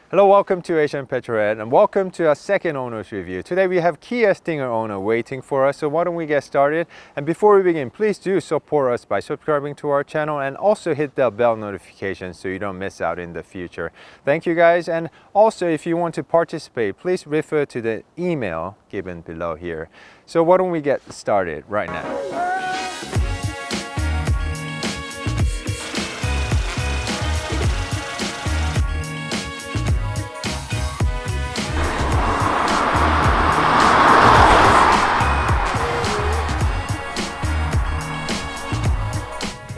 Hello, welcome to Asian Petrolhead and welcome to our second owner's review. Today we have Kia Stinger owner waiting for us, so why don't we get started? And before we begin, please do support us by subscribing to our channel and also hit the bell notification so you don't miss out in the future. Thank you guys, and also if you want to participate, please refer to the email given below here. So why don't we get started right now?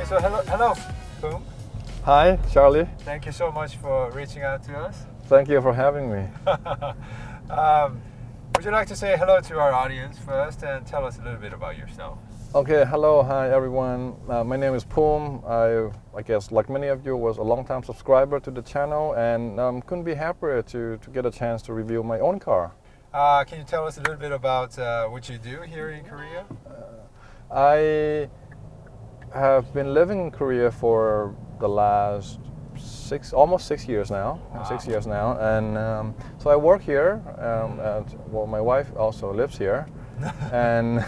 So hello, Boom. Hi, Charlie. Thank you so much for reaching out to us. Thank you for having me. Would you like to say hello to our audience first and tell us a little bit about yourself? Okay, hello, hi everyone. My name is Poom. I guess, like many of you, was a long-time subscriber to the channel and couldn't be happier to get a chance to review my own car. Can you tell us a little bit about what you do here in Korea? I have been living in Korea for the last almost 6 years now. Wow. 6 years now, and so I work here. Well, my wife also lives here, and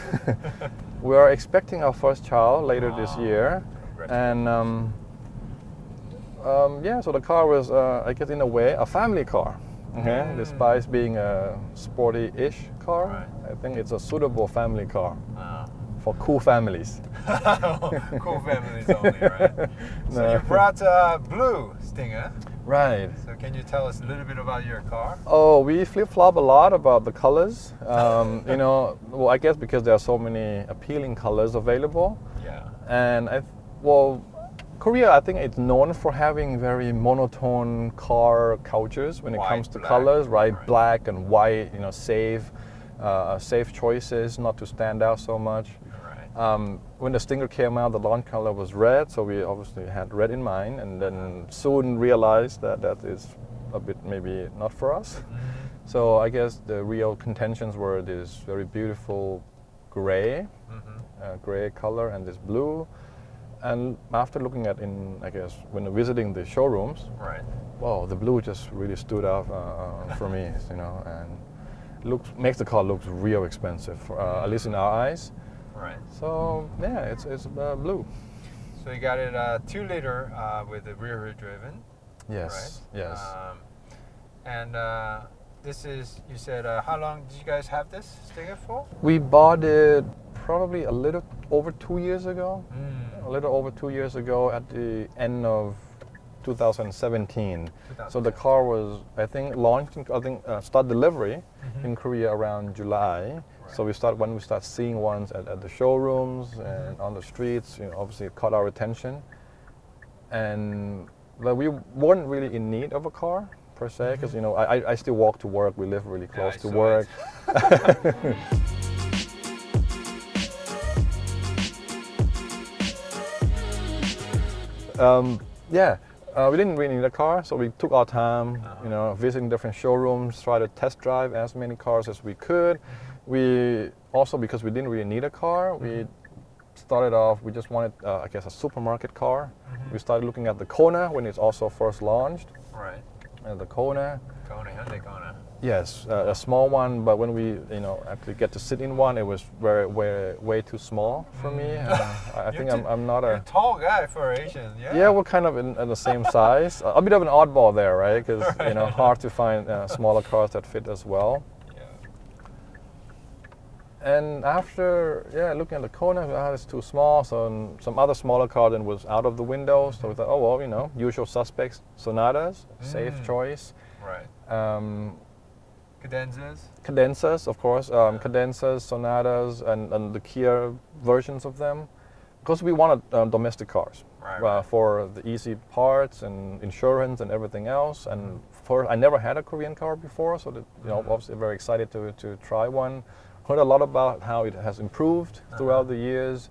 we are expecting our first child later this year. And yeah, so the car was, I guess, in a way, a family car. Okay, despite being a sporty-ish car, Right. I think it's a suitable family car. For cool families. Cool families only, right? So No. you brought blue Stinger. Right. So can you tell us a little bit about your car? Oh, we flip-flop a lot about the colors. You know, well, I guess because there are so many appealing colors available. Yeah. And Korea, I think it's known for having very monotone car cultures when it White, comes to black, colors, right? right. Black and white, you know, safe choices, not to stand out so much. When the Stinger came out, the launch color was red, so we obviously had red in mind, and then soon realized that that is a bit maybe not for us. So I guess the real contentions were this very beautiful gray, gray color, and this blue. And after looking at I guess, when visiting the showrooms, Right. wow, the blue just really stood out for me, you know, and makes the car look real expensive, at least in our eyes. Right. So yeah, it's blue. So you got it 2-liter with the rear driven. Yes, Right. yes. And this is, you said, how long did you guys have this Stinger for? We bought it probably a little over 2 years ago. A little over 2 years ago at the end of 2017. So the car was, I think, launched. Start delivery in Korea around July. So when we start seeing ones at the showrooms and on the streets, you know, obviously it caught our attention. But we weren't really in need of a car per se, because you know I still walk to work. We live really close to work. We didn't really need a car, so we took our time, you know, visiting different showrooms, try to test drive as many cars as we could. We also, because we didn't really need a car, we started off, we just wanted, I guess, a supermarket car. We started looking at the Kona when it's also first launched. Right. The Kona. Hyundai Kona. Yes, a small one, but when we, you know, actually get to sit in one, it was way too small for me. I think I'm not You're a tall guy for Asian, yeah? Yeah, we're kind of in the same size. A bit of an oddball there, right? Because you know, hard to find smaller cars that fit as well. And after, looking at the Kona, it's too small. So some other smaller car then was out of the window. So we thought, oh well, you know, usual suspects, Sonatas, safe choice. Right. Condensers, of course. Condensers, Sonatas, and the Kia versions of them. Because we wanted domestic cars for the easy parts and insurance and everything else. And I never had a Korean car before, so that, you know, obviously very excited to try one. Heard a lot about how it has improved throughout the years.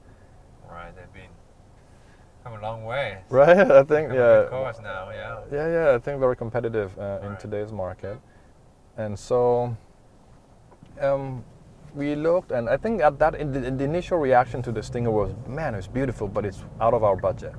Right, they've come a long way. Right, I think, Cars now, yeah. Yeah, I think very competitive in today's market. And so we looked, and I think at that, the initial reaction to the Stinger was, man, it's beautiful, but it's out of our budget.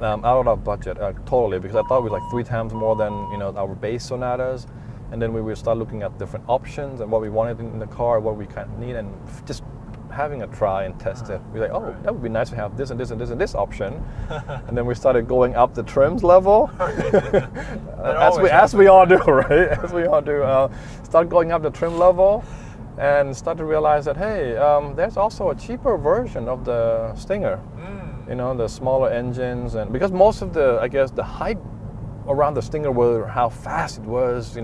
out of budget totally, because I thought it was like 3 times more than our base Sonatas, and then we will start looking at different options and what we wanted in the car, what we kind of need, and just having a try and test it. We're like, oh, that would be nice to have this and this and this and this option, and then we started going up the trims level, as we all do, right? As we all do, start going up the trim level, and start to realize that hey, there's also a cheaper version of the Stinger. The smaller engines, and because most of the hype around the Stinger were how fast it was,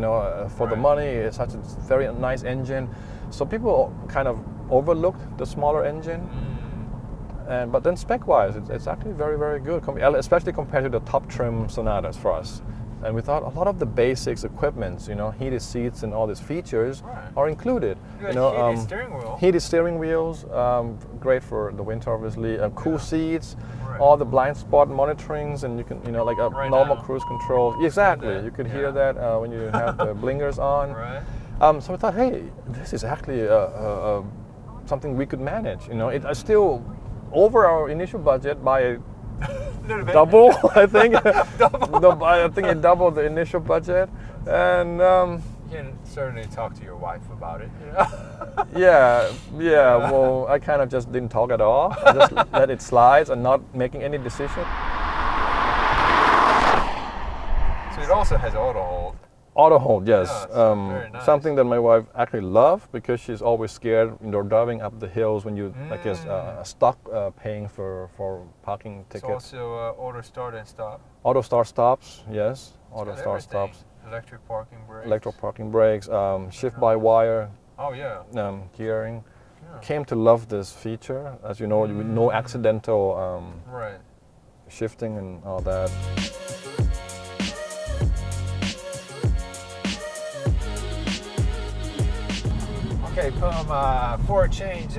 for the money. It's such a very nice engine, so people kind of overlooked the smaller engine. But then spec-wise, it's actually very, very good, especially compared to the top trim Sonatas for us. And we thought a lot of the basics equipments, heated seats and all these features are included. Heated steering wheel. Heated steering wheels, great for the winter, obviously. Cool seats, all the blind spot monitorings, and you can, like a normal cruise control. Exactly, you could hear that when you have the blinkers on. So we thought, hey, this is actually something we could manage. It's still over our initial budget by double, I think. I think it doubled the initial budget, and you can certainly talk to your wife about it. yeah. Well, I kind of just didn't talk at all. I just let it slide and not making any decision. So it also has auto hold. Auto hold, yes. Very nice. Something that my wife actually loves, because she's always scared driving up the hills when you stuck paying for parking tickets. It's also auto start and stop. Auto start stops, yes. Auto start stops. Electric parking brakes. Electric parking brakes. Shift by wire. Oh yeah. Gearing. Came to love this feature, as you know, with no accidental shifting and all that. Okay, Pum, for a change,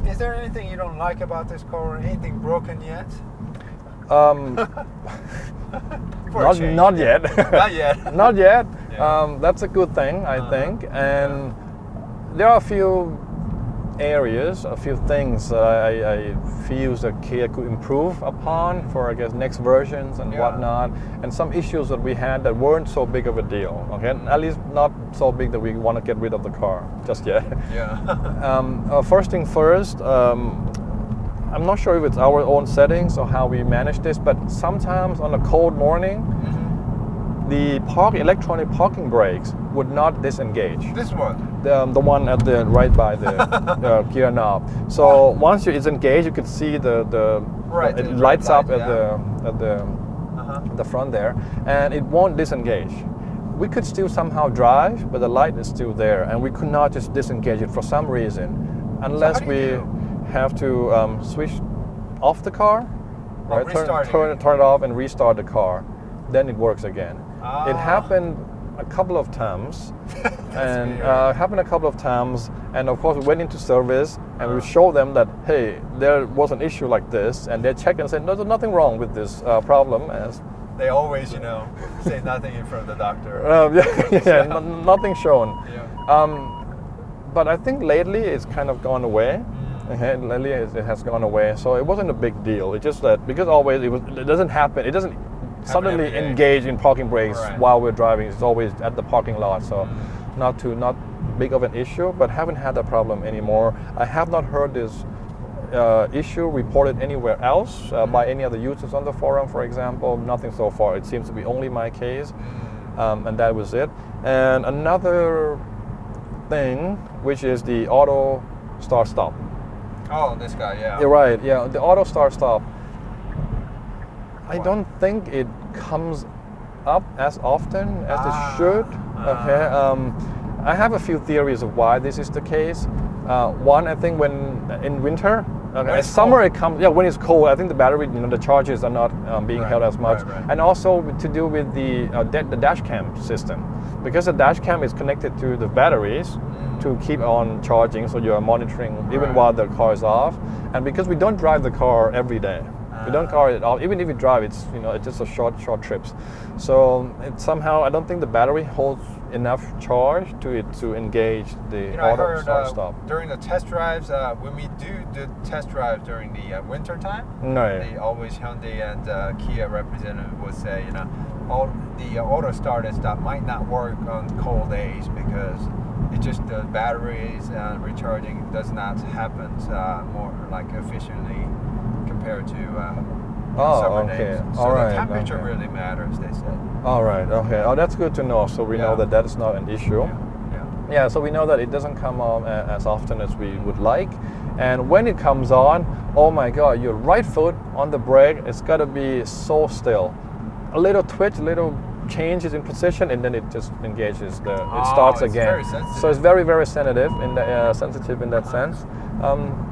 is there anything you don't like about this car, or anything broken yet? Not yet. Not yet. Not yet. That's a good thing, I think. And there are a few areas, a few things I feel that Kia could improve upon for, next versions and whatnot, and some issues that we had that weren't so big of a deal. Okay, at least not so big that we want to get rid of the car just yet. First thing first. I'm not sure if it's our own settings or how we manage this, but sometimes on a cold morning, the electronic parking brakes would not disengage. This one? The one at the right by the gear knob. So once it's engaged, you can see it lights up at the front there, and it won't disengage. We could still somehow drive, but the light is still there, and we could not just disengage it for some reason, unless we have to switch off the car, turn it off and restart the car. Then it works again. It happened a couple of times, and of course we went into service and we showed them that hey, there was an issue like this, and they checked and said no, there's nothing wrong with this problem. As they always, say nothing in front of the doctor. Nothing shown. But I think lately it's kind of gone away. Lately it has gone away, so it wasn't a big deal. It's just that because always it doesn't happen. It doesn't suddenly engage in parking brakes while we're driving. It's always at the parking lot, so not big of an issue. But haven't had that problem anymore. I have not heard this issue reported anywhere else by any other users on the forum, for example. Nothing so far. It seems to be only my case, and that was it. And another thing, which is the auto start stop. Oh, this guy, yeah. You're right, yeah. The auto start stop, I don't think it comes up as often as it should. I have a few theories of why this is the case. One, I think when in winter, summer it comes. Yeah, when it's cold, I think the battery, the charges are not being held as much, and also to do with the dash cam system, because the dash cam is connected to the batteries to keep on charging, so you are monitoring even while the car is off, and because we don't drive the car every day. We don't car it off. Even if we drive, it's it's just a short trips. So it somehow, I don't think the battery holds enough charge to engage the I auto heard stop. during the test drives, when we do the test drive during the winter time, Right. they always Hyundai and Kia representative would say, all the auto start and stop might not work on cold days because it just the batteries recharging does not happen more like efficiently compared to summer days. So All right. the temperature Okay. really matters, they said. All right. Okay. Oh, that's good to know. So we know that is not an issue. Yeah, so we know that it doesn't come on as often as we would like. And when it comes on, oh my God, your right foot on the brake, it's got to be so still. A little twitch, a little changes in position, and then it just engages. It starts it's again. very sensitive. So it's very, very sensitive sensitive in that sense.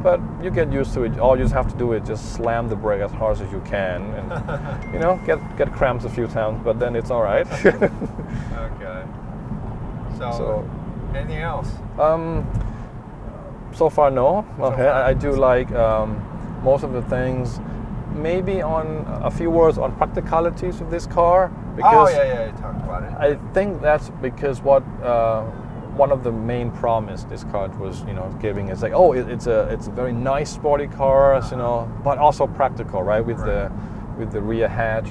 But you get used to it. All you just have to do is just slam the brake as hard as you can, and get cramps a few times. But then it's all right. Okay. So anything else? So far, no. Okay, far, I do like most of the things. Maybe on a few words on practicalities of this car, because you talked about it. I think that's because what one of the main promise this car was, giving is like, oh, it's a very nice sporty car, but also practical, right? With the rear hatch.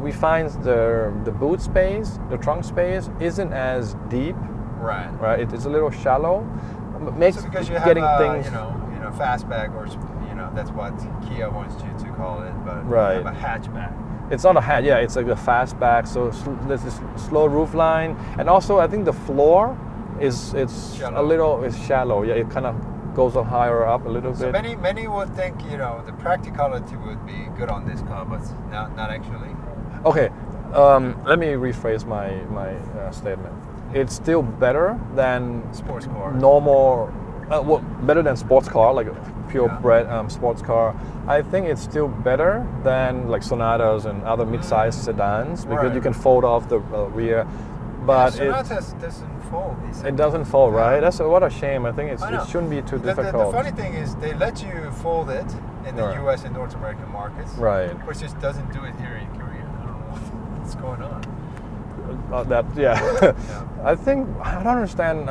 We find the boot space, the trunk space, isn't as deep. Right. It's a little shallow. Makes because you have getting things. fastback, or that's what Kia wants you to call it, but Right. you have a hatchback. It's not a hatch, yeah. It's like a fastback. So there's this slow roof line, and also I think the floor is Shallow. a little shallow. Yeah, it kind of goes up higher up a little So bit. many would think the practicality would be good on this car, but not actually. Okay, let me rephrase my statement. It's still better than Sports car. normal, better than sports car, like a purebred sports car. I think it's still better than like Sonatas and other mid-sized sedans because Right. you can fold off the rear. But Sonata doesn't fold. it doesn't fold, right? That's what a shame. I think I know. it shouldn't be too The difficult. funny thing is they let you fold it in the Right. U.S. and North American markets, Right. which just doesn't do it here in Korea. I don't know what's going on. I think I don't understand.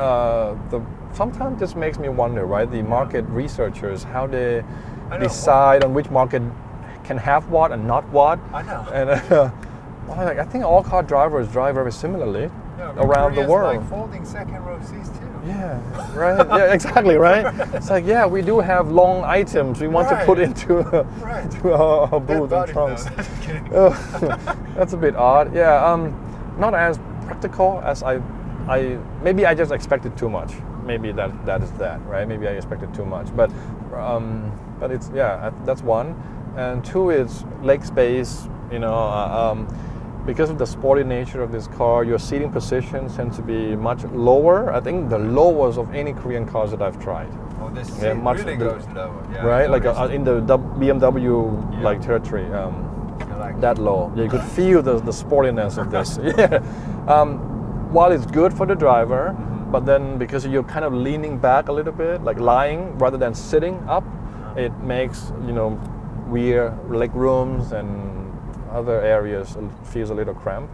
Sometimes this makes me wonder, right? The market researchers, how they I know. decide on which market can have what and not what. I know. And I think all car drivers drive very similarly around the Korea's world. like folding second row seats too. Yeah, right. Yeah, exactly, right. It's like, yeah, we do have long items we want to put into to our booth and trunks. Kidding. That's a bit odd. Yeah, not as practical as maybe I just expected too much. Maybe that is that, right? Maybe I expected too much, but it's that's one, and two is leg space. Because of the sporty nature of this car, your seating positions tend to be much lower. I think the lowest of any Korean cars that I've tried. Oh, this Yeah, seat much really goes lower. Yeah, Right, like noticed. in the BMW like territory. I like That low. Yeah, you could feel the sportiness of this. Yeah. While it's good for the driver, but then because you're kind of leaning back a little bit, like lying rather than sitting up, it makes rear leg rooms and other areas feels a little cramped.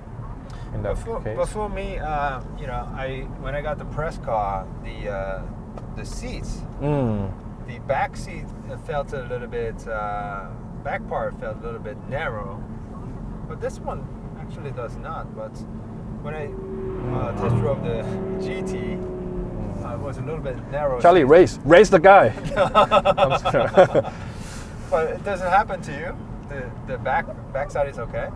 In that case. But for me, when I got the press car, the seats, the back seat felt a little bit, back part felt a little bit narrow, but this one actually does not. But when I test drove the GT, it was a little bit narrow. Charlie, race the guy. I'm sorry. But it doesn't happen to you. The back side is okay.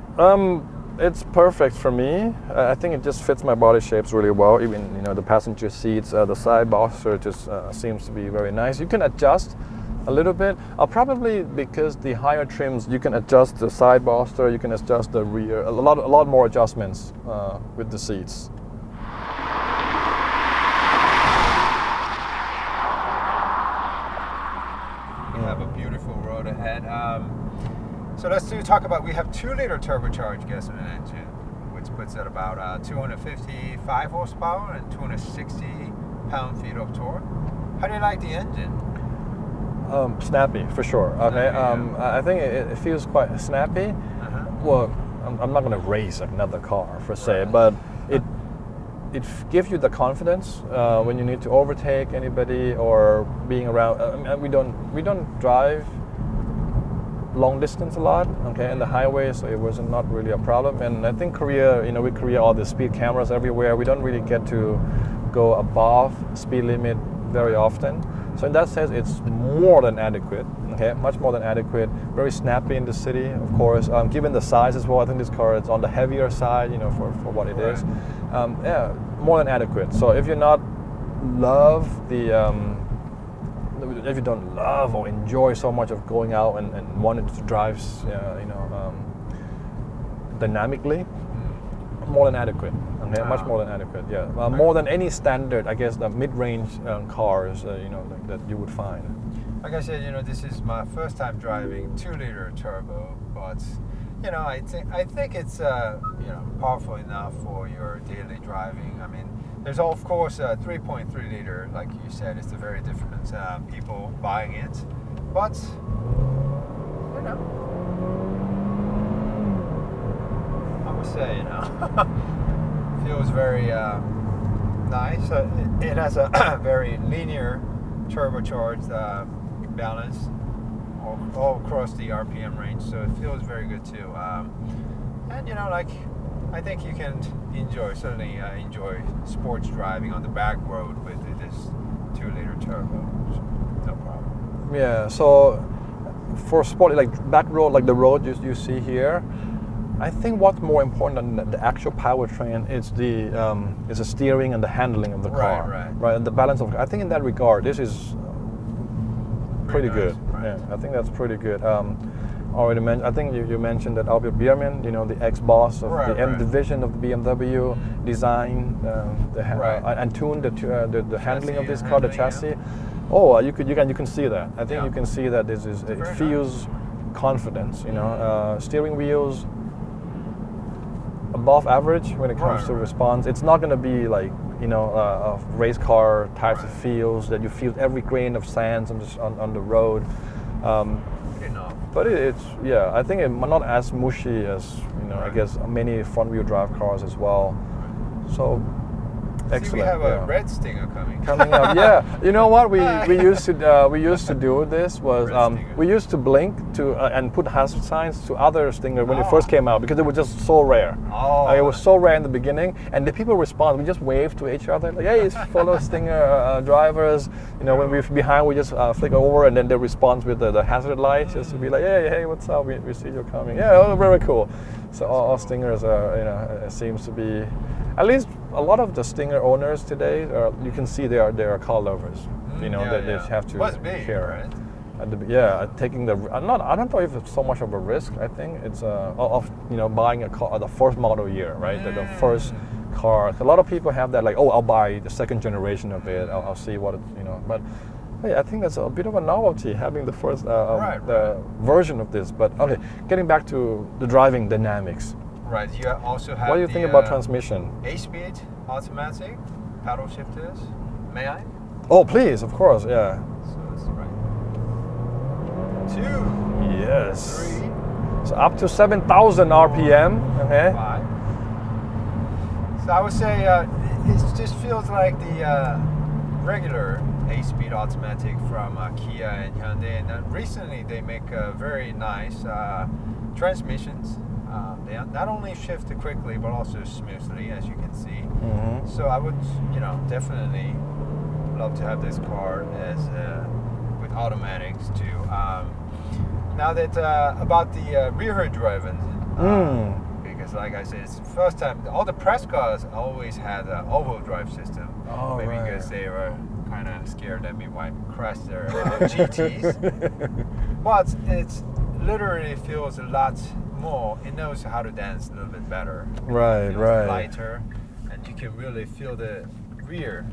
It's perfect for me. I think it just fits my body shapes really well. Even the passenger seats, the side bolster just seems to be very nice. You can adjust a little bit. Probably because the higher trims, you can adjust the side bolster, you can adjust the rear. A lot more adjustments with the seats. We have a beautiful road ahead. So let's talk about, we have 2-liter turbocharged gasoline engine, which puts at about 255 horsepower and 260 pound-feet of torque. How do you like the engine? Snappy for sure. Okay, I think it feels quite snappy. Well, I'm not going to race another car per se, but it gives you the confidence when you need to overtake anybody or being around. We don't drive long distance a lot, okay, in the highway, so it was not really a problem. And I think Korea, with Korea, all the speed cameras everywhere, we don't really get to go above speed limit very often. So in that sense, it's more than adequate, okay, much more than adequate. Very snappy in the city, of course. Given the size as well, I think this car is on the heavier side, for what it is. Yeah, more than adequate. So if you're not if you don't love or enjoy so much of going out and wanting to drive, dynamically, more than adequate. Okay, much more than adequate. Yeah, more than any standard, I guess, the mid-range cars, that you would find. Like I said, this is my first time driving 2-liter turbo, but I think it's powerful enough for your daily driving. I mean, there's of course 3.3 liter, like you said, it's a very different people buying it, but I would say feels very nice. It has a very linear turbocharged balance all across the RPM range, so it feels very good too. And I think you can certainly enjoy sports driving on the back road with this 2-liter turbo. So no problem. Yeah. So for sport, like back road, like the road you see here, I think what's more important than the actual powertrain is the steering and the handling of the car. Right. And the balance of. I think in that regard, this is pretty good. Right. Yeah, I think that's pretty good. Already mentioned. I think you mentioned that Albert Biermann, the ex-boss of the M division of the BMW, designed and tuned the handling of this car, the chassis. Yeah. Oh, you can see that. I think you can see that it feels confidence. Steering wheels above average when it comes to response. It's not going to be like a race car types of feels that you feel every grain of sand on the road. But I think it's not as mushy as I guess many front-wheel drive cars as well. So excellent. See, we have a red Stinger coming up. Yeah, you know what we used to do this was we used to blink and put hazard signs to other Stinger when it first came out because it was just so rare. It was so rare in the beginning, and the people respond. We just wave to each other like, "Hey, it's fellow Stinger drivers." When we're behind, we just flick over, and then they respond with the hazard light just to be like, "Hey, what's up? We see you coming." Yeah, very cool. So all Stingers it seems to be. At least a lot of the Stinger owners today, you can see they are car lovers. They have to care. Right? Taking the. I don't know if it's so much of a risk. I think it's buying a car the first model year, right? The first car. A lot of people have that like, I'll buy the second generation of it. I'll see what But hey, I think that's a bit of a novelty having the first the version of this. But okay, getting back to the driving dynamics. Right, you also have. What do you think about transmission? 8-speed automatic, paddle shifters. May I? Oh, please, of course, yeah. So that's right. 2. Yes. 3. So up to 7,000 RPM. Okay. 5. So I would say it just feels like the regular 8-speed automatic from Kia and Hyundai, and recently they make very nice transmissions. They not only shift quickly but also smoothly, as you can see. Mm-hmm. So I would, definitely love to have this car as with automatics too. Now that about the rear driving, because like I said, it's the first time. All the press cars always had an all-wheel drive system. Maybe because they were kind of scared that we might crash their GTs. But it literally feels a lot more. It knows how to dance a little bit better. Right. Lighter, and you can really feel the rear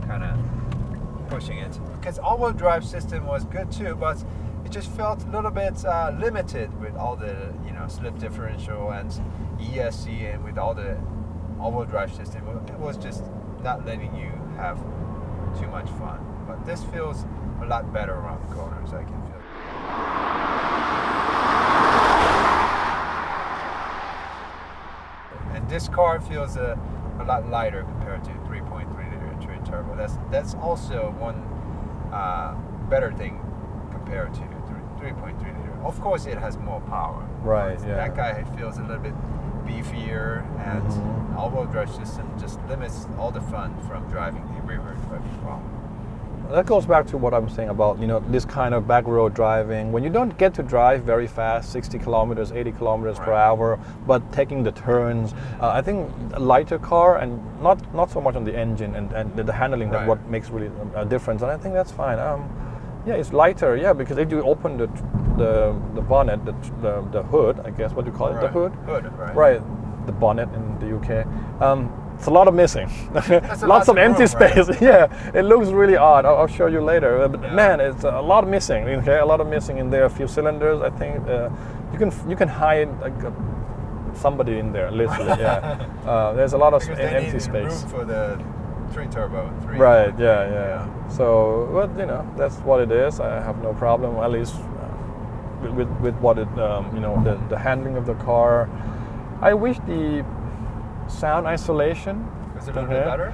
kind of pushing it. Because all-wheel drive system was good too, but it just felt a little bit limited with all the slip differential and ESC, and with all the all-wheel drive system. It was just not letting you have too much fun. But this feels a lot better around the corners, I can feel. And this car feels a lot lighter compared to 3.3 liter twin turbo. That's also one better thing compared to 3.3 liter. Of course, it has more power. Right. Yeah. That guy feels a little bit beefier, and all-wheel drive system just limits all the fun from driving the rear drive well. That goes back to what I'm saying about, you know, this kind of back road driving. When you don't get to drive very fast, 60 kilometers, 80 kilometers per hour, but taking the turns, I think a lighter car, and not so much on the engine and the handling, that what makes really a difference. And I think that's fine. Yeah, it's lighter. Yeah, because if you open the bonnet, the hood, I guess, what do you call it? The hood. Hood, right? Right. The bonnet in the UK. It's a lot of missing. Lots of empty room, space. Right? Yeah, it looks really odd. I'll show you later. But man, it's a lot missing. Okay, a lot of missing in there. A few cylinders. I think you can hide somebody in there. Literally, yeah. There's a lot of empty space. Room for the turbo. Right. Yeah. So, but you know, that's what it is. I have no problem, at least with what it, you know, the handling of the car. I wish the sound isolation is it a little bit better?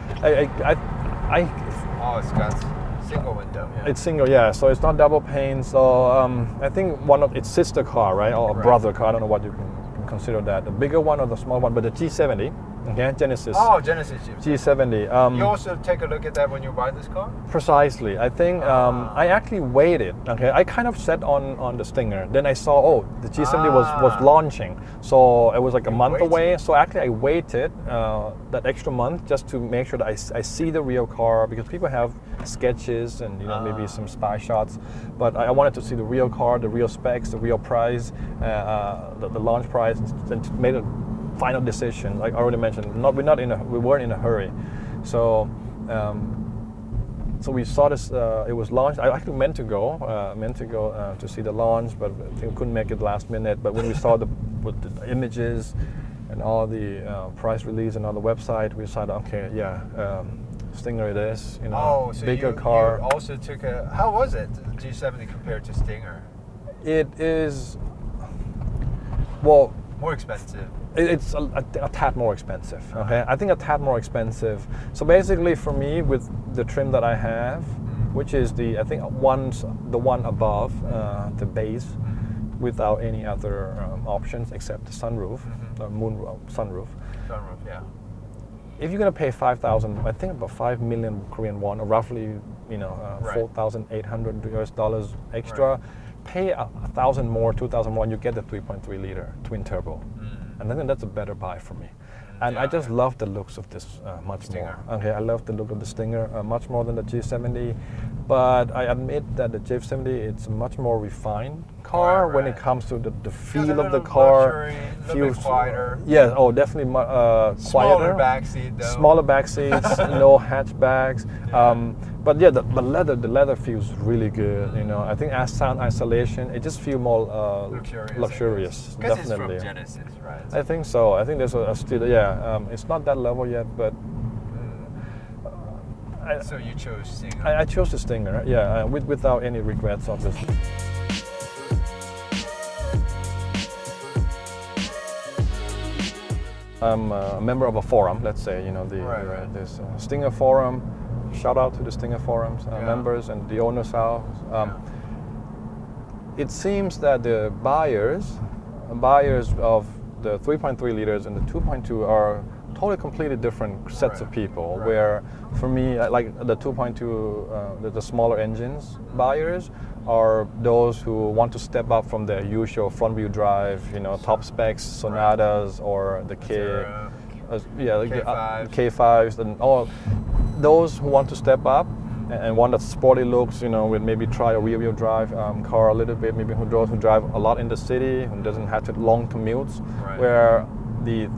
Oh, it's got single window. Yeah. It's single, yeah. So it's not double pane. So I think one of its sister car, right, or brother car. I don't know what you can consider that. The bigger one or the small one, but the G70. Okay, Genesis. Oh, Genesis G70. You also take a look at that when you buy this car? Precisely. I think I actually waited. Okay, I kind of set on the Stinger. Then I saw, the G70 was launching. So it was like a month away. So actually I waited that extra month just to make sure that I see the real car, because people have sketches and, you know, maybe some spy shots. But I wanted to see the real car, the real specs, the real price, the launch price, and to make a final decision. Like I already mentioned, we weren't in a hurry, so we saw this. It was launched. I actually meant to go to see the launch, but I think we couldn't make it last minute. But when we saw the images and all the price release and on the website, we decided, okay, Stinger it is. You know, so bigger you car. Also took a. How was it, G70 compared to Stinger? It is, well, more expensive. It's a tad more expensive. Okay, I think a tad more expensive. So basically, for me, with the trim that I have, which is the one above the base, without any other options except the sunroof, sunroof. Sunroof, yeah. If you're gonna pay 5,000, I think about 5 million Korean won, or roughly, you know, $4,800 extra. Pay 1,000 more, 2,000 more, and you get the 3.3 liter twin turbo. And I think that's a better buy for me. And I just love the looks of this much more. Okay, I love the look of the Stinger much more than the G70. But I admit that the G70, it's a much more refined car when it comes to the feel of the car. Feels quieter. Yeah, definitely quieter. Smaller backseat though. Smaller backseats, no hatchbacks. But yeah, the leather feels really good. You know, I think as sound isolation, it just feels more luxurious. Because definitely. it's from Genesis, right? I think so. I think there's a still, it's not that level yet, but. So you chose Stinger. I chose the Stinger, without any regrets, obviously. I'm a member of a forum, let's say, you know, this Stinger forum. Shout out to the Stinger forums members and the owners house. It seems that the buyers of the 3.3 liters and the 2.2 are totally completely different sets of people. Where for me, like the 2.2, the smaller engines buyers are those who want to step up from their usual front-wheel drive, you know, top specs Sonatas or the K5s and all those who want to step up and want that sporty looks, you know, with maybe try a rear-wheel drive car a little bit, maybe who drive a lot in the city, who doesn't have to long commutes, where the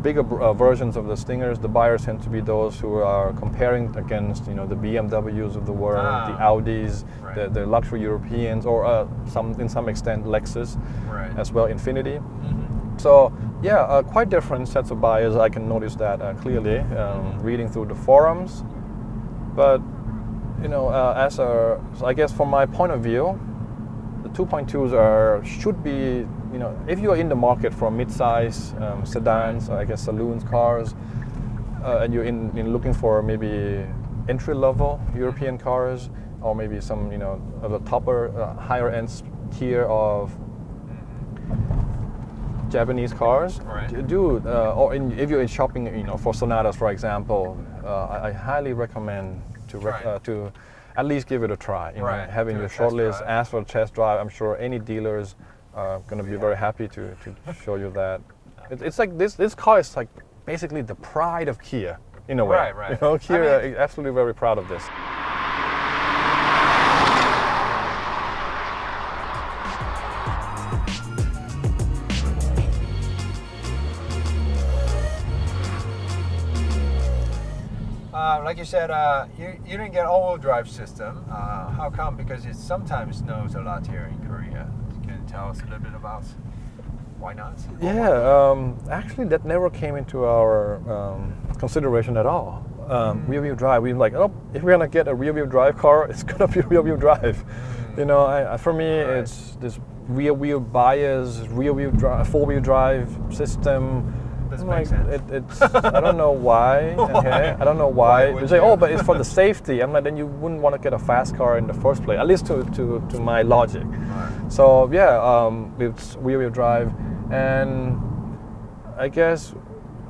bigger versions of the Stingers, the buyers tend to be those who are comparing against, you know, the BMWs of the world, the Audis, the luxury Europeans, or in some extent Lexus, as well, Infiniti. So quite different sets of buyers. I can notice that clearly reading through the forums, but So I guess from my point of view, the 2.2s should be, if you are in the market for mid-size sedans, or I guess saloons cars, and you're in looking for maybe entry-level European cars, or maybe some of the higher end tier of Japanese cars, or if you're in shopping, for Sonatas, for example, I highly recommend to at least give it a try. Having your shortlist, ask for a test drive. I'm sure any dealers are going to be very happy to show you that. It's like this car is like basically the pride of Kia in a way. Right. Kia is absolutely very proud of this. Like you said, you didn't get all-wheel drive system. How come? Because it sometimes snows a lot here in Korea. Can you tell us a little bit about why not? Actually, that never came into our consideration at all. Rear-wheel drive. We were like, if we're gonna get a rear-wheel drive car, it's gonna be rear-wheel drive. For me, it's this rear-wheel bias, rear-wheel drive, four-wheel drive system. Makes sense. It's I don't know why. Okay? I don't know why. They say, but it's for the safety. I'm like, then you wouldn't want to get a fast car in the first place, at least to my logic. Right. So it's rear-wheel drive, and I guess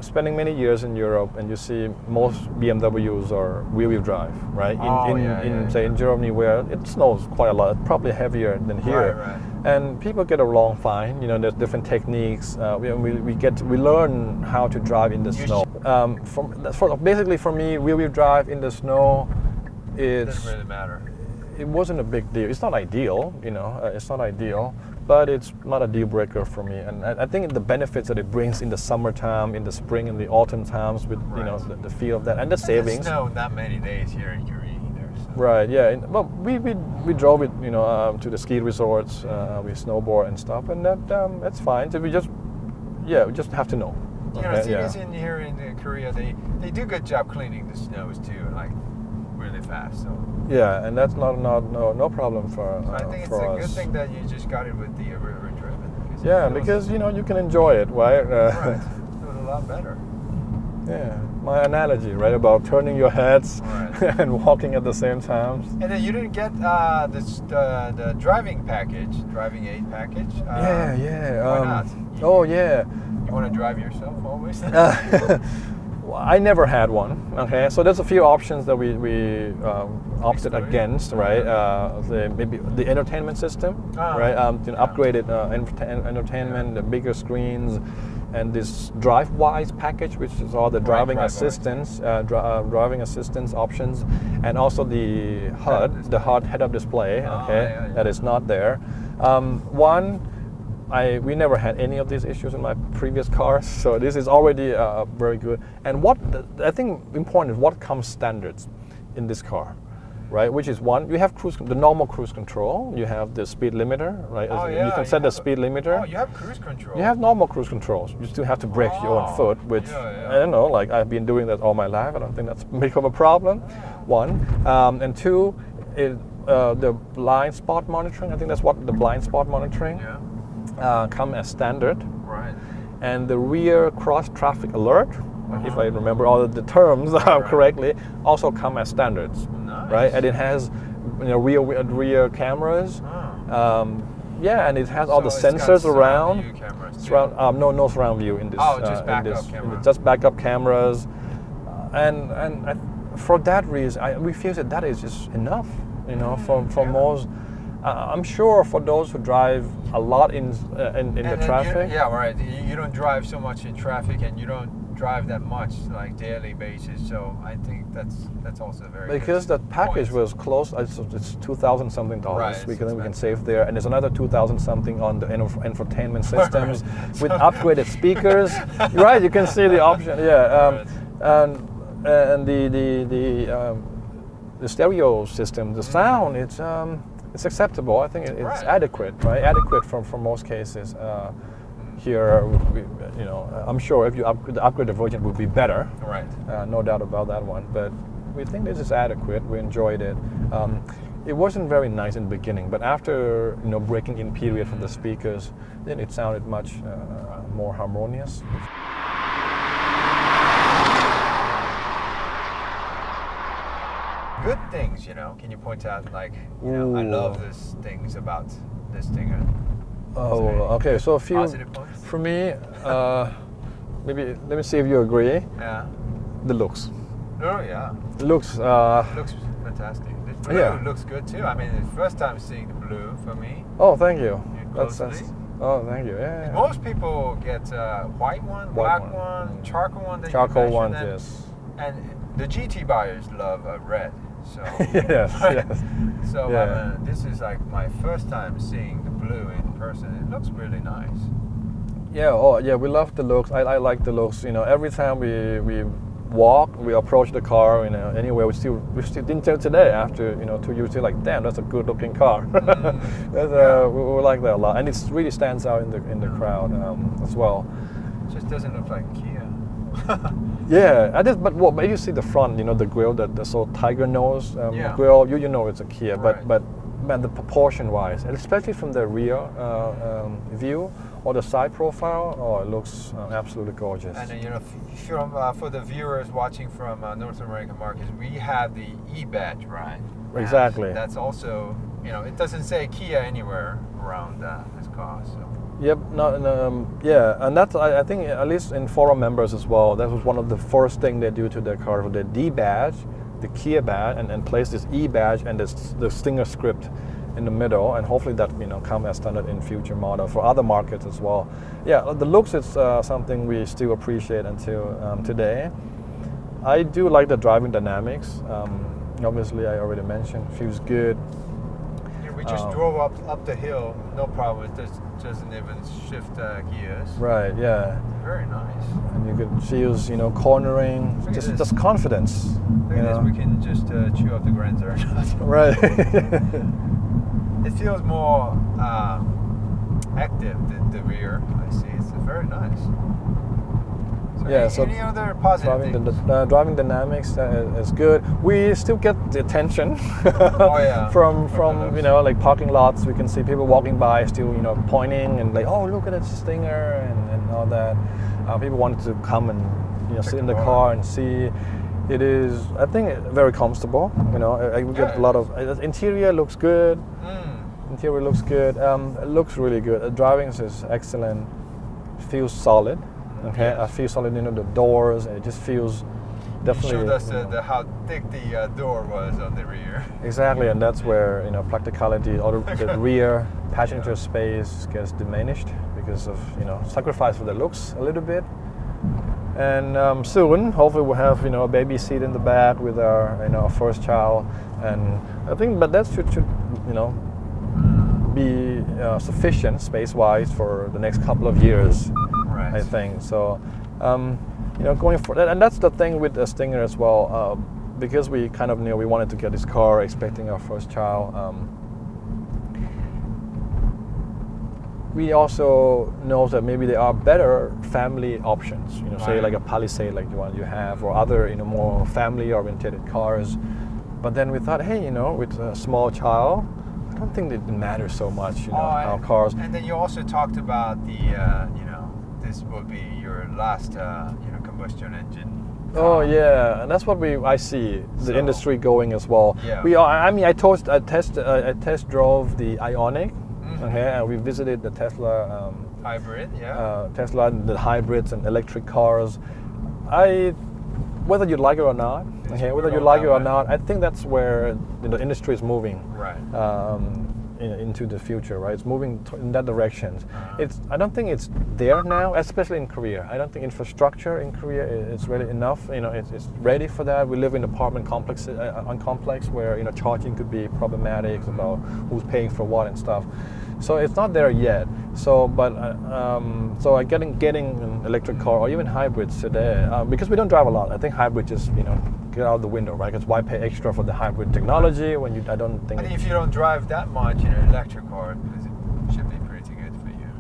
spending many years in Europe, and you see most BMWs are rear-wheel drive, right? In Germany, where it snows quite a lot, probably heavier than here. Right. And people get along fine. There's different techniques. We learn how to drive in the snow. Basically, for me, rear-wheel drive in the snow, It doesn't really matter. It wasn't a big deal. It's not ideal, it's not ideal, but it's not a deal breaker for me. And I think the benefits that it brings in the summertime, in the spring, in the autumn times, with the feel of that and the savings. It snowed not many days here in Korea either. So. Right. Yeah. Well, we drove it, to the ski resorts. We snowboard and stuff, and that's fine. So we just have to know. Cities in here in Korea, they do a good job cleaning the snows too, like really fast. So. Yeah, and that's no problem for so I think it's a good thing that you just got it with the river driven. Because you can enjoy it, right? Right. Do it a lot better. Yeah, my analogy, right, about turning your heads and walking at the same time. And then you didn't get the driving aid package. Why not? You want to drive yourself always? I never had one. Okay, so there's a few options that we opted against, right? Maybe the entertainment system, right? Upgraded entertainment, the bigger screens, and this DriveWise package, which is all the driving assistance, driving assistance options, and also the HUD, the HUD head-up display. That is not there. We never had any of these issues in my previous cars, so this is already very good. And what I think important is what comes standards in this car, right? Which is one, you have the normal cruise control, you have the speed limiter, right? You can set the speed limiter. Oh, you have cruise control. You have normal cruise controls. You still have to brake your own foot, which I don't know. Like I've been doing that all my life. I don't think that's big of a problem. One, and two, the blind spot monitoring. I think that's what the blind spot monitoring. Come as standard, right? And the rear cross traffic alert, if I remember all the terms correctly, also come as standards, right? And it has rear cameras, and it has all the sensors around. No surround view in this. Just backup cameras. Just backup cameras, and for that reason, we feel that is just enough, for most. I'm sure for those who drive a lot in the traffic. You don't drive so much in traffic, and you don't drive that much like daily basis. So I think that's also very because good that package was close. It's $2,000 something. We can save there, and there's another $2,000 something on the infotainment systems with upgraded speakers. Right, you can see the option. And the stereo system, the sound, it's acceptable. I think it's adequate, right? Adequate for most cases. Here, I'm sure if you the upgraded version would be better. Right. No doubt about that one. But we think this is adequate. We enjoyed it. It wasn't very nice in the beginning, but after breaking in period from the speakers, then it sounded much more harmonious. Good things, can you point out, like, I love these things about this Stinger? Oh, okay. So a few positive points? For me. Maybe let me see if you agree. Yeah. The looks. Oh yeah. Looks. Looks fantastic. The blue looks good too. I mean, it's the first time seeing the blue for me. Oh, thank you. That's oh, thank you. Yeah. Most people get white one, black one, charcoal one. Charcoal ones, yes. And the GT buyers love red. So yes. So this is like my first time seeing the blue in person. It looks really nice. Yeah. Oh, yeah. We love the looks. I like the looks. Every time we walk, we approach the car. Anyway, we still until today after 2 years, still like, damn, that's a good looking car. We like that a lot, and it really stands out in the crowd as well. It just doesn't look like Kia. Yeah, but you see the front, the grille, the sort of tiger nose grille. You know it's a Kia, right. but man, the proportion wise, and especially from the rear view or the side profile, it looks absolutely gorgeous. And for the viewers watching from North American markets, we have the E badge, right? Exactly. And that's also, it doesn't say Kia anywhere around this car. So. Yep. And that's I think at least in forum members as well. That was one of the first thing they do to their car, the D badge, the Kia badge, and place this E badge and the Stinger script in the middle, and hopefully that come as standard in future model for other markets as well. Yeah, the looks is something we still appreciate until today. I do like the driving dynamics. Obviously, I already mentioned, feels good. We just drove up the hill, no problem. It doesn't even shift gears. Right. Yeah. Very nice. And you can feel, cornering, just confidence. Look at this. We can just chew up the Granzer. Right. It feels more active than the rear. I see. It's very nice. So any other positive things? Driving dynamics is good. We still get the attention from like parking lots. We can see people walking by still pointing and like, oh, look at that Stinger and all that. People wanted to come and sit in the car and see. It is, I think, very comfortable. We get a lot of interior looks good. Interior looks good. It looks really good. Driving is excellent. Feels solid. Okay, I feel solid. The doors. It just feels definitely. You showed us how thick the door was on the rear. Exactly, and that's where practicality or the rear passenger space gets diminished because of sacrifice for the looks a little bit. And soon, hopefully, we'll have a baby seat in the back with our first child, and I think, but that should be sufficient space-wise for the next couple of years. Right. I think so. Going for that, and that's the thing with the Stinger as well, because we kind of knew we wanted to get this car, expecting our first child. We also know that maybe there are better family options. Say like a Palisade, like the one you have, or other more family-oriented cars. But then we thought, hey, with a small child, I don't think it matters so much, how cars. And then you also talked about the, this will be your last, combustion engine. Oh yeah, and that's what I see the industry going as well. Yeah. We are. I mean, I test drove the Ioniq. Okay, and we visited the Tesla hybrid. Tesla, the hybrids and electric cars. Whether you like it or not, I think that's where the industry is moving. Right. Into the future, right? It's moving in that direction. I don't think it's there now, especially in Korea. I don't think infrastructure in Korea is really enough. It's ready for that. We live in apartment complexes, where charging could be problematic about who's paying for what and stuff. So it's not there yet. So, but getting an electric car or even hybrids today, because we don't drive a lot. I think hybrid just get out the window, right? Because why pay extra for the hybrid technology when I don't think. But if you don't drive that much, electric car, it should be pretty good for you.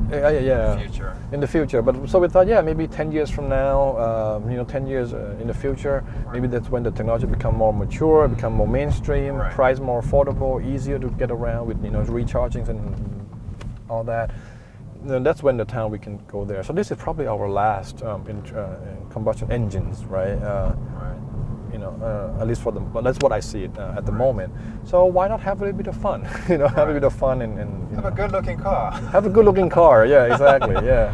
yeah. future. In the future, but so we thought, yeah, maybe 10 years from now, 10 years in the future, maybe that's when the technology become more mature, become more mainstream, price more affordable, easier to get around with recharging and all that. Then that's when the time we can go there. So this is probably our last in combustion engines, right? At least for them, but that's what I see it at the moment. So why not have a little bit of fun? Have a bit of fun and have a good-looking car. Have a good-looking car. Yeah, exactly. Yeah.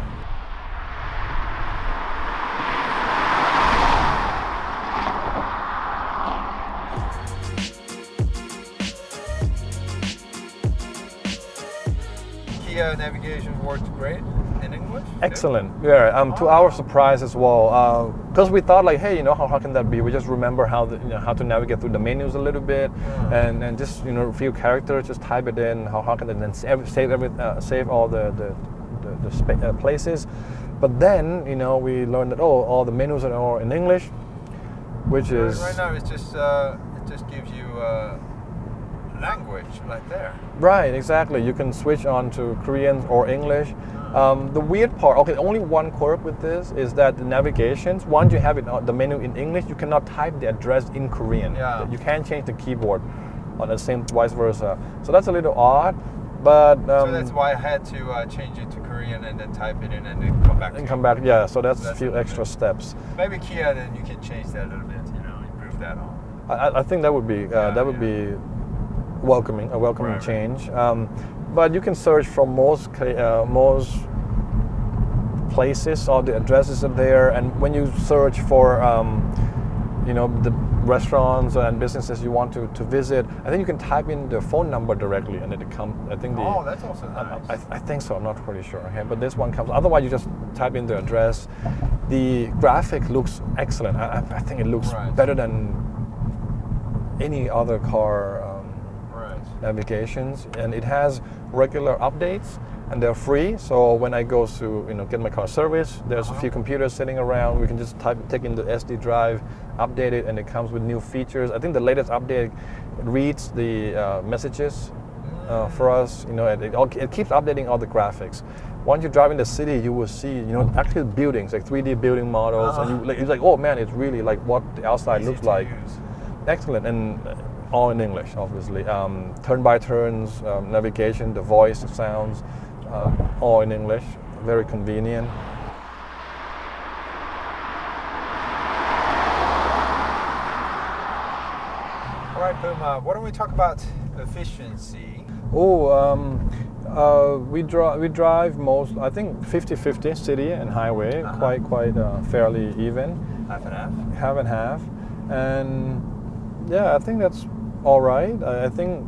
Kia navigation worked great in English? Excellent. Yeah. To our surprise as well, because we thought like, hey, how can that be? We just remember how to navigate through the menus a little bit, and just a few characters, just type it in. How can it then save all the places? But then we learned that all the menus are all in English, which is right now it just gives you language right there. Right, exactly. You can switch on to Korean or English. The weird part, only one quirk with this is that the navigations, once you have the menu in English, you cannot type the address in Korean. Yeah. You can't change the keyboard on the same, vice versa. So that's a little odd, but... so that's why I had to change it to Korean and then type it in and then come back. Yeah, so that's a few extra steps. Maybe Kia, then you can change that a little bit, improve that on. I think that would be, be a welcoming change. But you can search from most places, all the addresses are there, and when you search for the restaurants and businesses you want to visit, I think you can type in the phone number directly and it comes. I think that's also nice. I think so. I'm not pretty sure. Okay? But this one comes. Otherwise, you just type in the address. The graphic looks excellent. I think it looks better than any other car navigations, and it has regular updates, and they're free. So when I go to get my car serviced, there's a few computers sitting around. We can just take in the SD drive, update it, and it comes with new features. I think the latest update reads the messages for us. It keeps updating all the graphics. Once you drive in the city, you will see actual buildings, like 3D building models, and it's like, oh man, it's really like what the outside looks like. Excellent. And all in English, obviously. Turn by turns, navigation, the voice, the sounds, all in English. Very convenient. All right, Puma, why don't we talk about efficiency? We drive most, I think 50-50 city and highway, quite fairly even. Half and half? Half and half. And yeah, I think that's all right. I think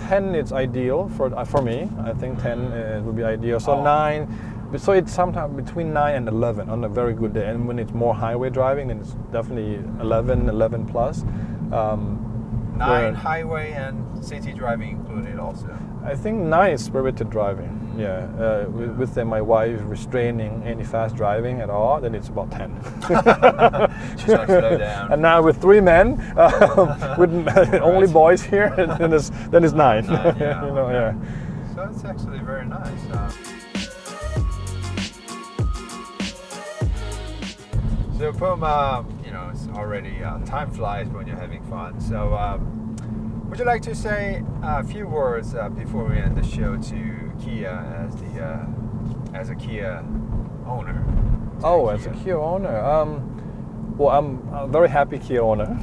10 is ideal for me. I think 10 would be ideal. So 9, so it's sometimes between 9 and 11 on a very good day. And when it's more highway driving, then it's definitely 11 plus. 9 highway and city driving included also. I think 9 is spirited driving. Yeah, with my wife restraining any fast driving at all, then it's about 10. She's like, slow down. And now with 3 men, with only boys here, then it's 9. Yeah. So it's actually very nice. So Puma, it's already time flies when you're having fun. So would you like to say a few words before we end the show to Kia as a Kia owner? As a Kia owner, well, I'm a very happy Kia owner.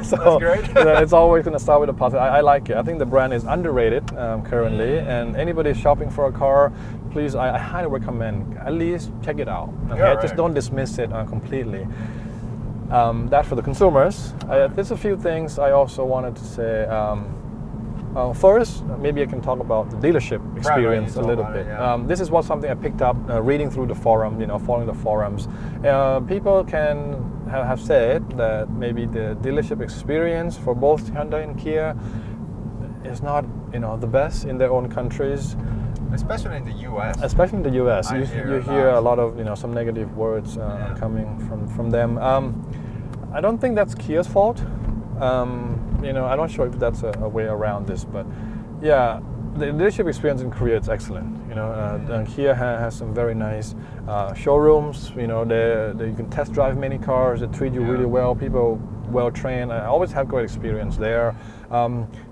So that's great. It's always going to start with a positive. I like it. I think the brand is underrated currently, and anybody shopping for a car, please, I highly recommend at least check it out. Okay? Just don't dismiss it completely. That for the consumers. There's a few things I also wanted to say. First, maybe I can talk about the dealership experience a little bit. This is something I picked up reading through the forum, following the forums. People can have said that maybe the dealership experience for both Hyundai and Kia is not, the best in their own countries. Especially in the U.S. Especially in the U.S. You hear a lot of, some negative words coming from them. I don't think that's Kia's fault. I'm not sure if that's a way around this, but yeah, the dealership experience in Korea is excellent. You know, and Kia has some very nice showrooms. You know, you can test drive many cars. They treat you really well. People well trained. I always have great experience there.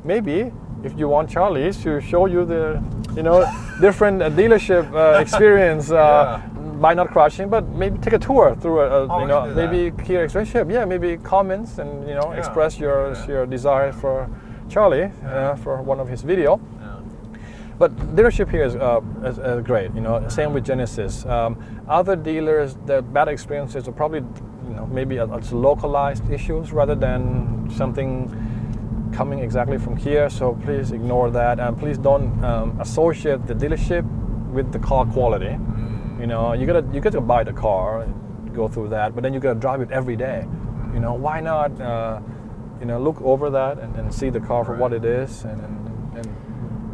Maybe if you want Charlie to show you the, you know, different dealership experience by not crashing, but maybe take a tour through you know, maybe Kia Express. Yeah, maybe comments and, you know, express your desire for Charlie for one of his video. But dealership here is great, you know. Same with Genesis. Other dealers, the bad experiences are probably, you know, maybe it's localized issues rather than something coming exactly from here. So please ignore that, and please don't associate the dealership with the car quality. You know, you gotta buy the car, go through that, but then you gotta drive it every day. You know, why not? You know, look over that and see the car for what it is, and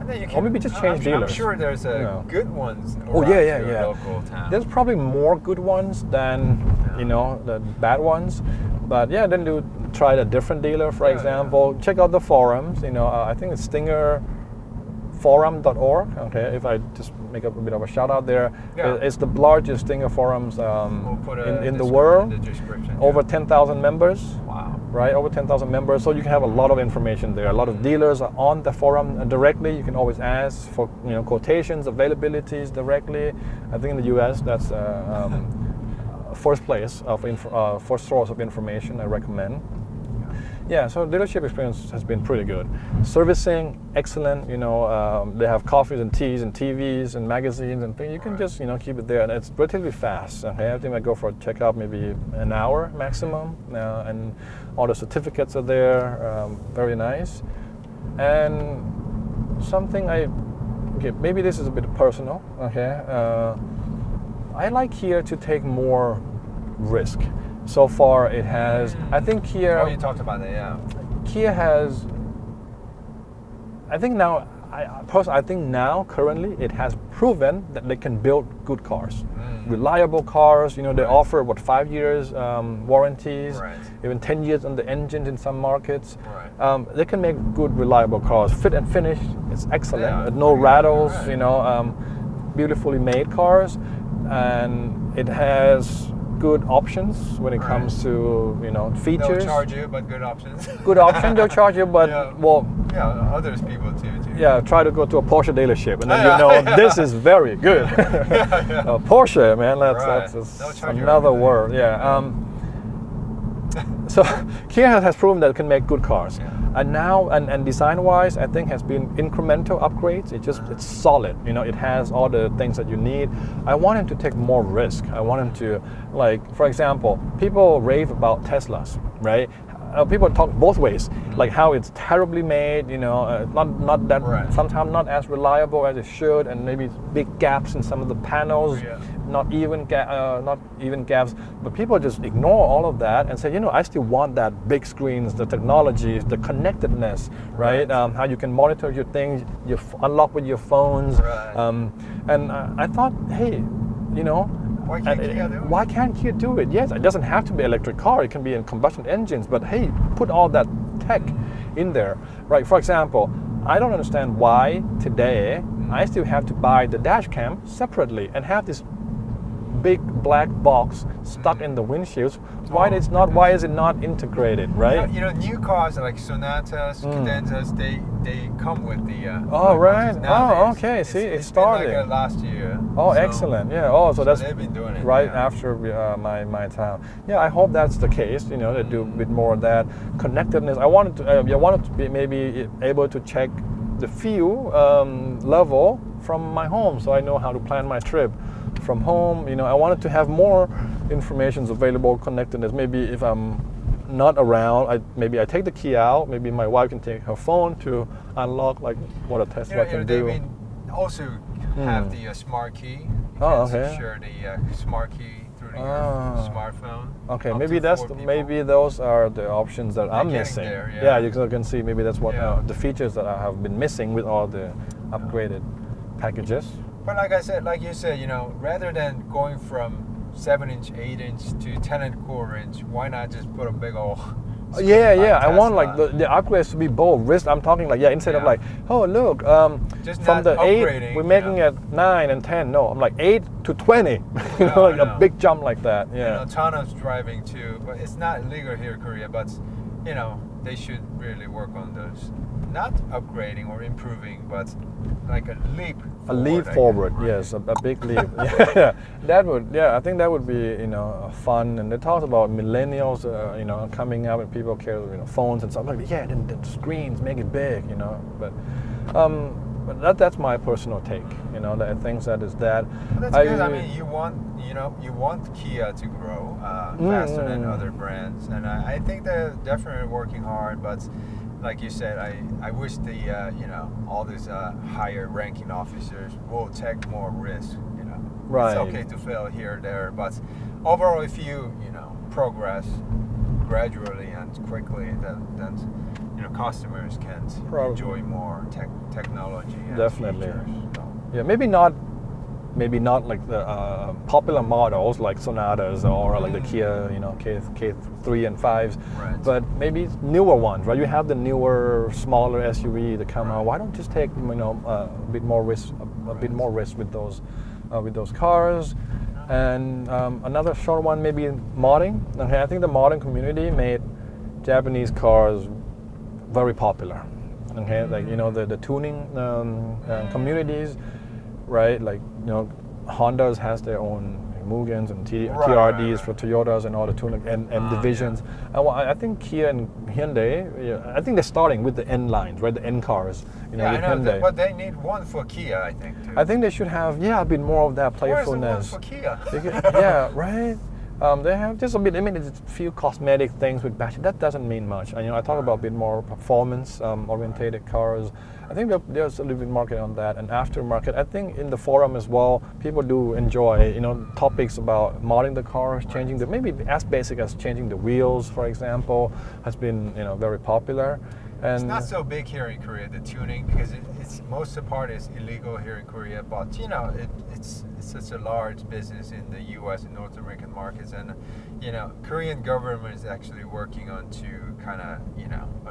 you can, or maybe just change dealers. I'm sure there's good ones. Local town. There's probably more good ones than you know, the bad ones. But yeah, then try a different dealer, for example. Check out the forums. You know, I think it's stingerforum.org. Okay, if I just make up a bit of a shout out there, it's the largest Stinger forums in the world. In the description. Over 10,000 members. Wow. Right, over 10,000 members, so you can have a lot of information there. A lot of dealers are on the forum directly. You can always ask for, you know, quotations, availabilities directly. I think in the U.S. that's first place of first source of information I recommend. Yeah, so dealership experience has been pretty good. Servicing, excellent. You know, they have coffees and teas and TVs and magazines and things. You can just, you know, keep it there, and it's relatively fast. Okay, I think I go for a checkup maybe an hour maximum, and all the certificates are there. Very nice. And something maybe this is a bit personal. Okay, I like Kia to take more risk. So far, it has. I think Kia. Oh, you talked about that, yeah. Kia has. I think now. I think now, currently, it has proven that they can build good cars, reliable cars. You know, they offer 5 years warranties, even 10 years on the engines in some markets. They can make good, reliable cars. Fit and finish, it's excellent. No rattles. You know, beautifully made cars, and it has good options when it comes to, you know, features. They'll charge you, but good options. Good option, they'll charge you, but others people too. Yeah, try to go to a Porsche dealership, and then you know this is very good. Porsche, man, that's another word. Yeah. So Kia has proven that it can make good cars. And now, and design-wise, I think has been incremental upgrades. It's solid. You know, it has all the things that you need. I want him to take more risk. I want him to, like, for example, people rave about Teslas, right? People talk both ways, like how it's terribly made, you know, not that sometimes not as reliable as it should, and maybe big gaps in some of the panels, not even gaps. But people just ignore all of that and say, you know, I still want that big screens, the technology, the connectedness, right? How you can monitor your things, you unlock with your phones, and I thought, hey, you know. Why can't Kia do it? Why can't Kia do it? Yes, it doesn't have to be electric car. It can be in combustion engines. But hey, put all that tech in there, right? For example, I don't understand why today I still have to buy the dash cam separately and have this big black box stuck in the windshields. Why is it not integrated, right? You know, new cars like Sonatas, Cadenzas, they come with the. Okay. See, it's starting. Like last year. Oh, so, excellent. Yeah. So that's they've been doing it right after my time. Yeah, I hope that's the case. You know, they do a bit more of that connectedness. I wanted to be maybe able to check the fuel level from my home, so I know how to plan my trip from home. You know, I wanted to have more information available, connectedness. Maybe if I'm not around, maybe I take the key out. Maybe my wife can take her phone to unlock, like what a Tesla can do. They also have the smart key. You can share the smart key through your smartphone. Okay, maybe those are the options that I'm missing. There, you can see maybe that's what the features that I have been missing with all the upgraded packages. But like you said, you know, rather than going from 7-inch, 8-inch to 10 1/4 inch, why not just put a big old Yeah. I want like Tesla. the upgrades to be bold. Wrist, I'm talking like instead of Yeah. like, oh look, Just from not the 8 upgrading, we're you making know. it 9 and 10. No, I'm like 8 to 20. You Yeah, know, like I a know. big jump like that. And Yeah. autonomous driving too, but it's not illegal here in Korea. But you know, they should really work on those, not upgrading or improving, but like a leap. A leap I guess, forward, right? yes, a big leap. Yeah, that would. Yeah, I think that would be fun. And they talk about millennials, coming out and people carry phones and stuff. Like yeah, then the screens make it big, But that's my personal take. That I think that is that. Well, that's good. I mean, you want Kia to grow faster than other brands, and I think they're definitely working hard. But like you said, I wish the all these higher ranking officers will take more risk. Right. It's okay to fail here or there, but overall, if you progress gradually and quickly, then customers can enjoy more technology. And Definitely. features, so. Yeah, maybe not like the popular models like Sonatas or like the Kia, K3 and 5s, Right. but maybe newer ones, right? You have the newer, smaller SUV that come out. Why don't you just take a bit more risk, a bit more risk with those cars? And another short one, maybe modding. Okay, I think the modding community made Japanese cars very popular. Okay, like the tuning communities, right? Like Honda's has their own Mugens and TRDs for Toyotas and all the tuning and divisions. Yeah. I think Kia and Hyundai, I think they're starting with the N lines, right? The N cars. I know, Hyundai. but they need one for Kia, I think. Too. I think they should have a bit more of that playfulness. Where's the one for Kia? Yeah, right. They have just a bit. I mean, it's a few cosmetic things with battery. That doesn't mean much. And, I talk about a bit more performance orientated cars. I think there's a little bit market on that, and aftermarket. I think in the forum as well, people do enjoy topics about modding the cars, changing the maybe as basic as changing the wheels, for example, has been very popular. And it's not so big here in Korea, the tuning, because it's most of the part is illegal here in Korea. But it's such a large business in the U.S. and North American markets, and Korean government is actually working on to kind of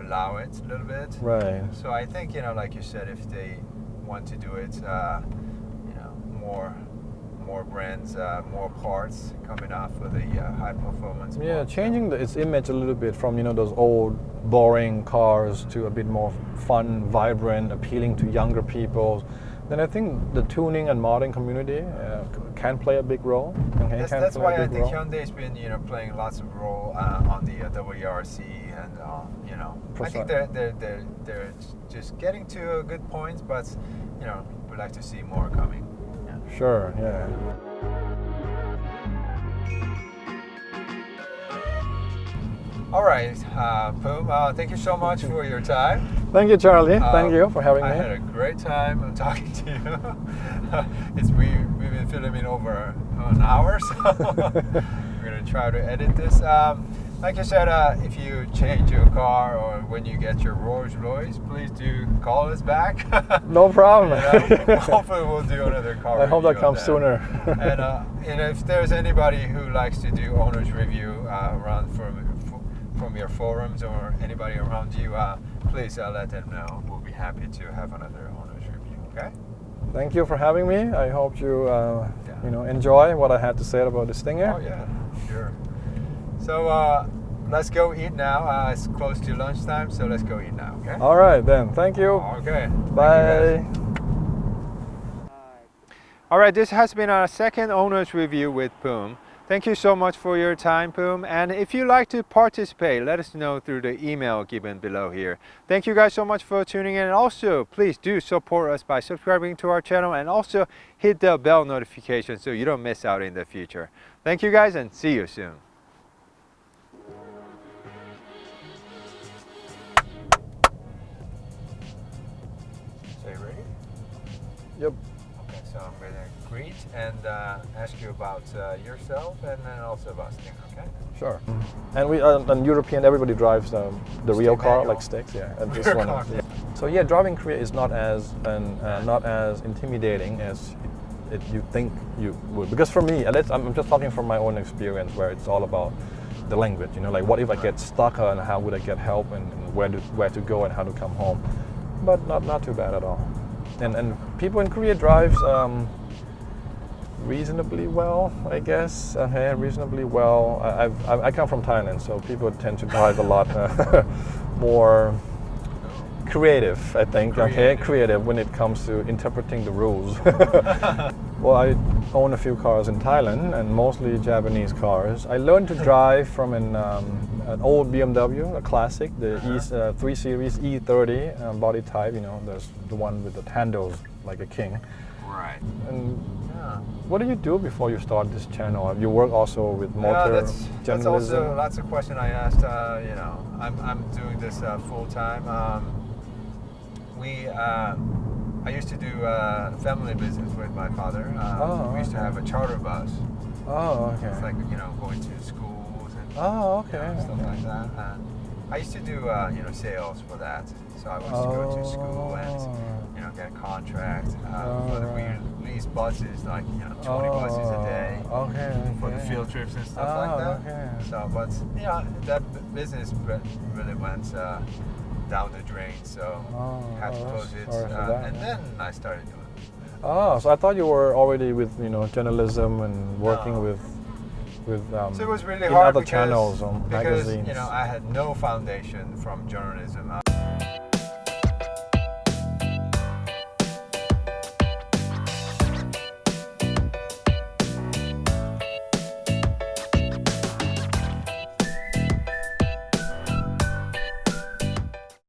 allow it a little bit. Right. So I think like you said, if they want to do it, more brands, more parts coming off of the high performance. Yeah, parts. changing its image a little bit from those old boring cars to a bit more fun, vibrant, appealing to younger people. Then I think the tuning and modding community can play a big role. Okay, That's why I think Hyundai's been playing lots of role on the WRC, and I think they're just getting to a good point, but we'd like to see more coming. Sure, yeah. All right, Poom, thank you so much for your time. Thank you, Charlie. Thank you for having me. I had a great time talking to you. We've been filming over an hour, so we're going to try to edit this. Like I said, if you change your car or when you get your Rolls Royce, please do call us back. No problem. Hopefully we'll do another car I hope that review comes on sooner. And if there's anybody who likes to do owner's review around from your forums or anybody around you, please let them know. We'll be happy to have another owner's review, okay? Thank you for having me. I hope you enjoy what I had to say about the Stinger. Oh yeah, sure. So let's go eat now. It's close to lunchtime, so let's go eat now, okay? All right then. Thank you. Okay. Bye. All right, this has been our second owner's review with Poom. Thank you so much for your time, Poom. And if you'd like to participate, let us know through the email given below here. Thank you guys so much for tuning in. And also, please do support us by subscribing to our channel and also hit the bell notification so you don't miss out in the future. Thank you guys and see you soon. So you ready? Yep. Okay, so I'm going to greet and ask you about yourself and then also about Stinger, okay? Sure. And we on European, everybody drives the real car manual. like sticks, yeah. And this one, yeah. So yeah, driving Korea is not as not as intimidating as you think you would. Because for me, I'm just talking from my own experience, where it's all about the language. You know, like what if I get stuck and how would I get help and where to go and how to come home. But not too bad at all. And people in Korea drives reasonably well, I guess. Reasonably well. I come from Thailand, so people tend to drive a lot more creative, I think. Creative when it comes to interpreting the rules. Well, I own a few cars in Thailand, and mostly Japanese cars. I learned to drive from an old BMW, a classic, the 3 Series E30 body type. You know, there's the one with the handles like a king. Right. And what do you do before you start this channel? You work also with motor journalism? That's also that's a question I asked. You know, I'm doing this full time. I used to do family business with my father. We used to have a charter bus. Oh, okay. It's like, you know, going to schools and stuff like that. And I used to do sales for that. So I used to go to school and get a contract we lease buses, like 20 buses a day for the field trips and stuff like that. Okay. So, but that business really went down the drain, so had to close it, and then I started doing it. Oh, so I thought you were already with journalism and working with so it was really in hard other because, channels or magazines. I had no foundation from journalism.